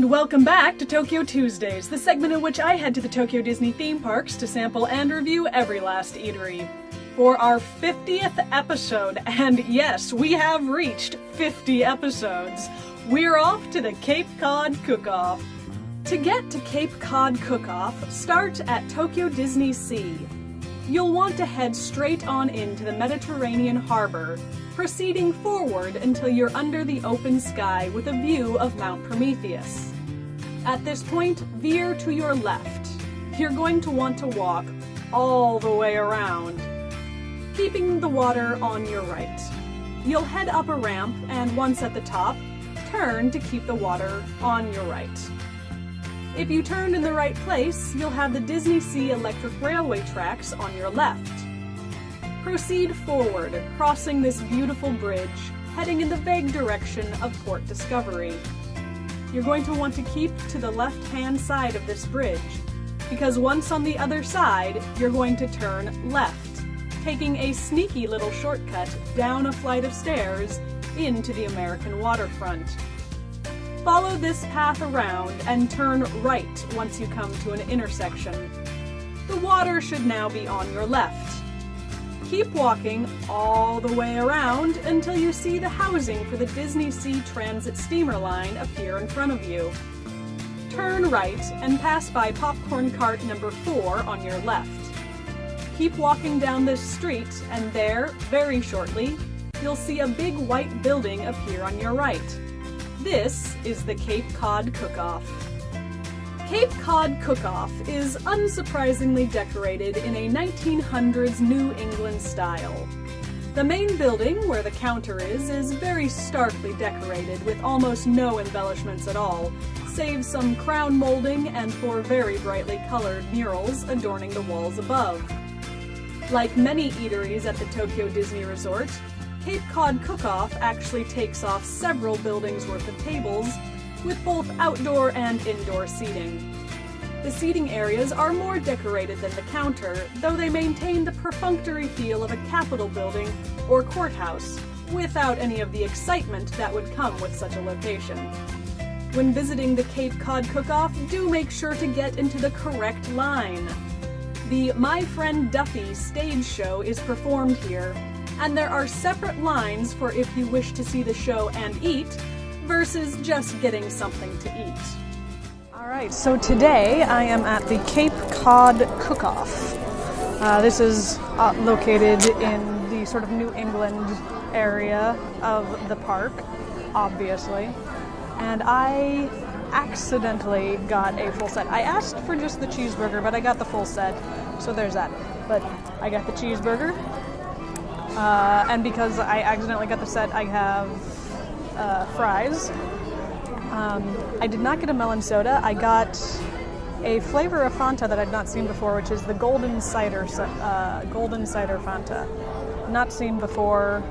And welcome back to Tokyo Tuesdays, the segment in which I head to the Tokyo Disney theme parks to sample and review every last eatery. For our 50th episode, and yes, we have reached 50 episodes, we're off to the Cape Cod Cook-Off. To get to Cape Cod Cook-Off, start at Tokyo Disney Sea. You'll want to head straight on into the Mediterranean harbor, proceeding forward until you're under the open sky with a view of Mount Prometheus. At this point, veer to your left. You're going to want to walk all the way around, keeping the water on your right. You'll head up a ramp, and once at the top, turn to keep the water on your right. If you turn in the right place, you'll have the Disney Sea electric railway tracks on your left. Proceed forward, crossing this beautiful bridge, heading in the vague direction of Port Discovery. You're going to want to keep to the left-hand side of this bridge, because once on the other side, you're going to turn left, taking a sneaky little shortcut down a flight of stairs into the American waterfront. Follow this path around and turn right once you come to an intersection. The water should now be on your left. Keep walking all the way around until you see the housing for the Disney Sea Transit steamer line appear in front of you. Turn right and pass by popcorn cart number 4 on your left. Keep walking down this street, and there, very shortly, you'll see a big white building appear on your right. This is the Cape Cod Cook-Off. Cape Cod Cook-Off is unsurprisingly decorated in a 1900s New England style. The main building, where the counter is very starkly decorated with almost no embellishments at all, save some crown molding and 4 very brightly colored murals adorning the walls above. Like many eateries at the Tokyo Disney Resort, Cape Cod Cook-Off actually takes off several buildings worth of tables, with both outdoor and indoor seating. The seating areas are more decorated than the counter, though they maintain the perfunctory feel of a Capitol building or courthouse, without any of the excitement that would come with such a location. When visiting the Cape Cod Cook-Off, do make sure to get into the correct line. The My Friend Duffy stage show is performed here, and there are separate lines for if you wish to see the show and eat, versus just getting something to eat. Alright, so today I am at the Cape Cod Cook-Off. This is located in the sort of New England area of the park, obviously, and I accidentally got a full set. I asked for just the cheeseburger, but I got the full set, so there's that. But I got the cheeseburger, and because I accidentally got the set, I have fries. I did not get a melon soda. I got a flavor of Fanta that I'd not seen before, which is the golden cider Fanta. Not seen before.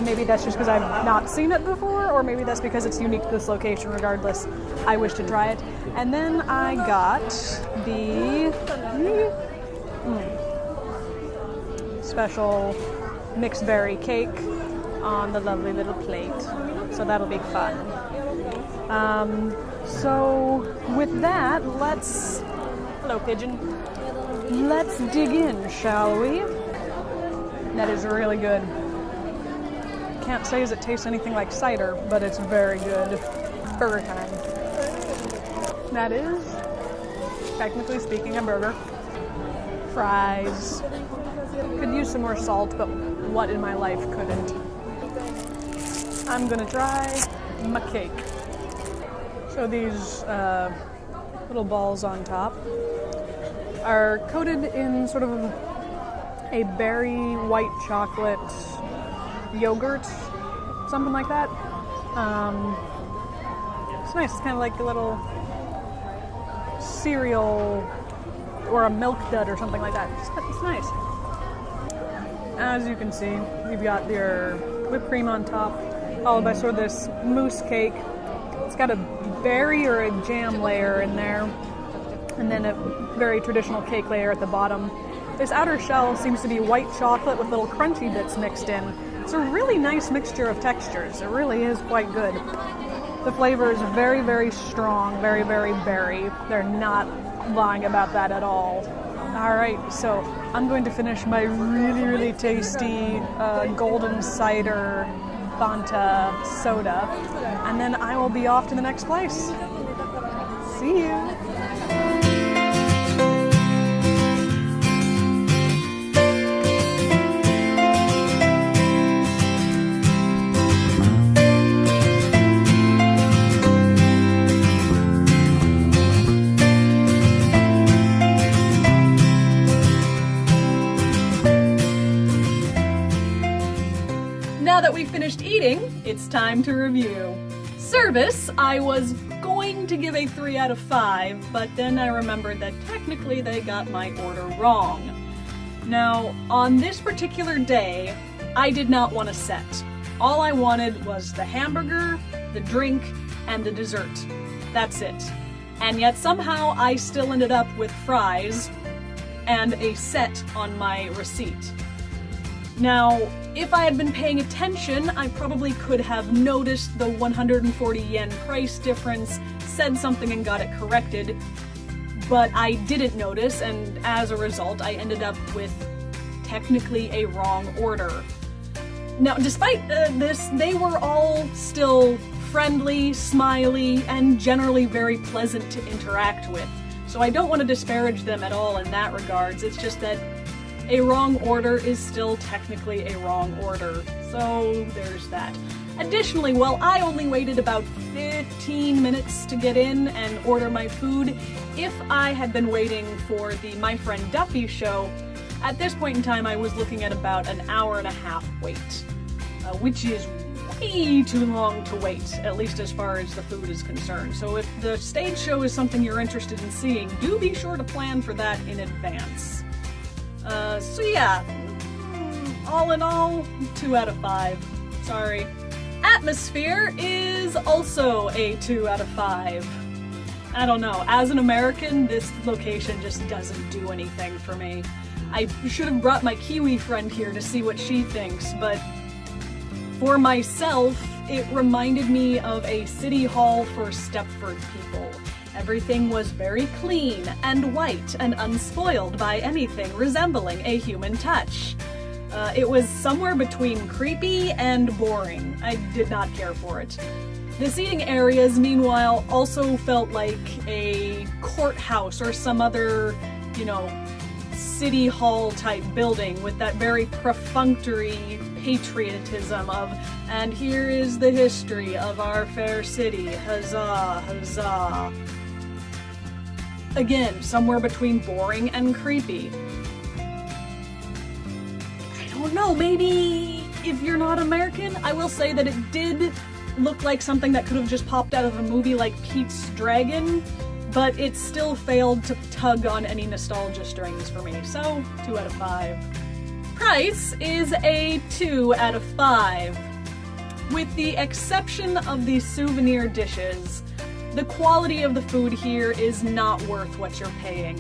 Maybe that's just because I've not seen it before, or maybe that's because it's unique to this location. Regardless, I wish to try it. And then I got the special mixed berry cake on the lovely little plate. So that'll be fun. So with that, hello pigeon, let's dig in, shall we? That is really good. Can't say as it tastes anything like cider, but it's very good. Burger time. That is, technically speaking, a burger. Fries. Could use some more salt, but what in my life couldn't? I'm gonna try my cake. So these little balls on top are coated in sort of a berry white chocolate yogurt, something like that. It's nice. It's kind of like a little cereal or a milk dud or something like that. It's nice. As you can see, you've got your whipped cream on top, followed by sort of this mousse cake. It's got a berry or a jam layer in there, and then a very traditional cake layer at the bottom. This outer shell seems to be white chocolate with little crunchy bits mixed in. It's a really nice mixture of textures. It really is quite good. The flavor is very, very strong, very, very berry. They're not lying about that at all. Alright, so I'm going to finish my really, really tasty golden cider Fanta soda, and then I will be off to the next place. See you! Now that we've finished eating, it's time to review. Service, I was going to give a 3 out of 5, but then I remembered that technically they got my order wrong. Now, on this particular day, I did not want a set. All I wanted was the hamburger, the drink, and the dessert. That's it. And yet somehow I still ended up with fries and a set on my receipt. Now, if I had been paying attention, I probably could have noticed the 140 yen price difference, said something and got it corrected, but I didn't notice, and as a result, I ended up with technically a wrong order. Now, despite this, they were all still friendly, smiley, and generally very pleasant to interact with. So I don't want to disparage them at all in that regards, it's just that a wrong order is still technically a wrong order, so there's that. Additionally, while I only waited about 15 minutes to get in and order my food, if I had been waiting for the My Friend Duffy show, at this point in time I was looking at about an hour and a half wait, which is way too long to wait, at least as far as the food is concerned. So if the stage show is something you're interested in seeing, do be sure to plan for that in advance. So yeah, all in all, 2 out of 5. Sorry. Atmosphere is also a 2 out of 5. I don't know, as an American, this location just doesn't do anything for me. I should have brought my Kiwi friend here to see what she thinks, but for myself, it reminded me of a city hall for Stepford people. Everything was very clean and white and unspoiled by anything resembling a human touch. It was somewhere between creepy and boring. I did not care for it. The seating areas, meanwhile, also felt like a courthouse or some other, city hall type building with that very perfunctory patriotism of, and here is the history of our fair city, huzzah, huzzah. Again, somewhere between boring and creepy. I don't know, maybe if you're not American, I will say that it did look like something that could have just popped out of a movie like Pete's Dragon, but it still failed to tug on any nostalgia strings for me, so 2 out of 5. Price is a 2 out of 5. With the exception of the souvenir dishes, the quality of the food here is not worth what you're paying.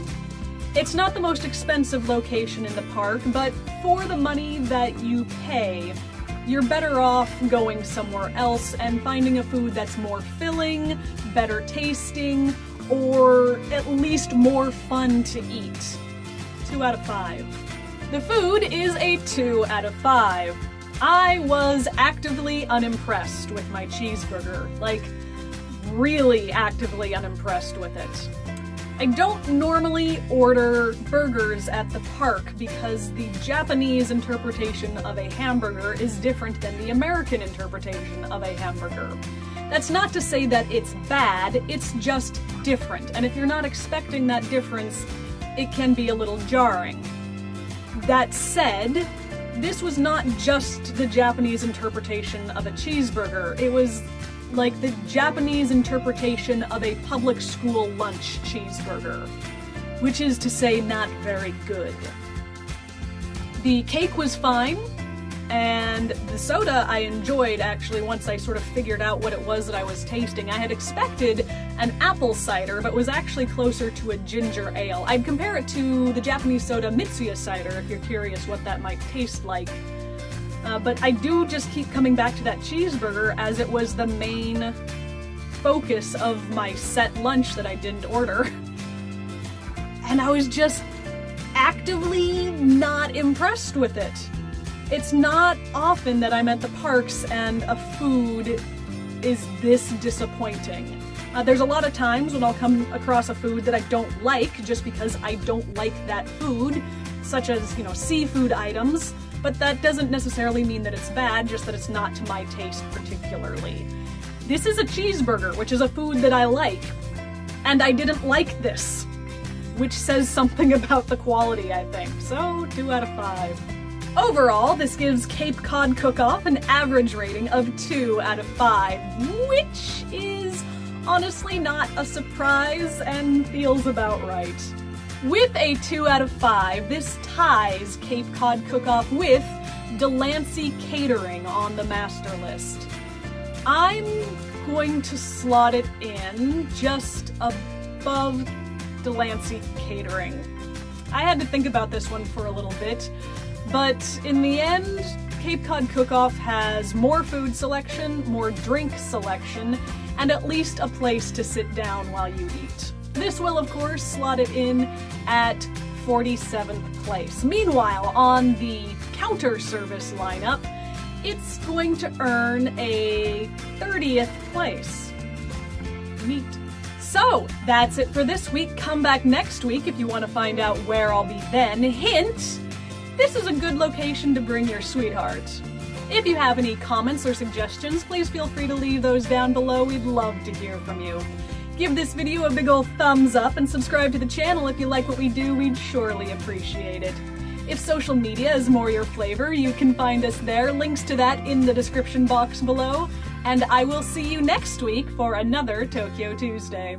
It's not the most expensive location in the park, but for the money that you pay, you're better off going somewhere else and finding a food that's more filling, better tasting, or at least more fun to eat. 2 out of 5. The food is a 2 out of 5. I was actively unimpressed with my cheeseburger. Like, really actively unimpressed with it. I don't normally order burgers at the park because the Japanese interpretation of a hamburger is different than the American interpretation of a hamburger. That's not to say that it's bad, it's just different, and if you're not expecting that difference, it can be a little jarring. That said, this was not just the Japanese interpretation of a cheeseburger, it was like the Japanese interpretation of a public school lunch cheeseburger, which is to say not very good. The cake was fine, and the soda I enjoyed actually once I sort of figured out what it was that I was tasting. I had expected an apple cider, but was actually closer to a ginger ale. I'd compare it to the Japanese soda Mitsuya cider if you're curious what that might taste like. But I do just keep coming back to that cheeseburger as it was the main focus of my set lunch that I didn't order. And I was just actively not impressed with it. It's not often that I'm at the parks and a food is this disappointing. There's a lot of times when I'll come across a food that I don't like just because I don't like that food, such as, seafood items, but that doesn't necessarily mean that it's bad, just that it's not to my taste particularly. This is a cheeseburger, which is a food that I like, and I didn't like this, which says something about the quality, I think. So, 2 out of 5. Overall, this gives Cape Cod Cook-Off an average rating of 2 out of 5, which is honestly not a surprise and feels about right. With a 2 out of 5, this ties Cape Cod Cook-Off with Delancey Catering on the master list. I'm going to slot it in just above Delancey Catering. I had to think about this one for a little bit, but in the end, Cape Cod Cook-Off has more food selection, more drink selection, and at least a place to sit down while you eat. This will, of course, slot it in at 47th place. Meanwhile, on the counter service lineup, it's going to earn a 30th place. Neat. So, that's it for this week. Come back next week if you want to find out where I'll be then. Hint! This is a good location to bring your sweetheart. If you have any comments or suggestions, please feel free to leave those down below. We'd love to hear from you. Give this video a big ol' thumbs up and subscribe to the channel if you like what we do. We'd surely appreciate it. If social media is more your flavor, you can find us there. Links to that in the description box below. And I will see you next week for another Tokyo Tuesday.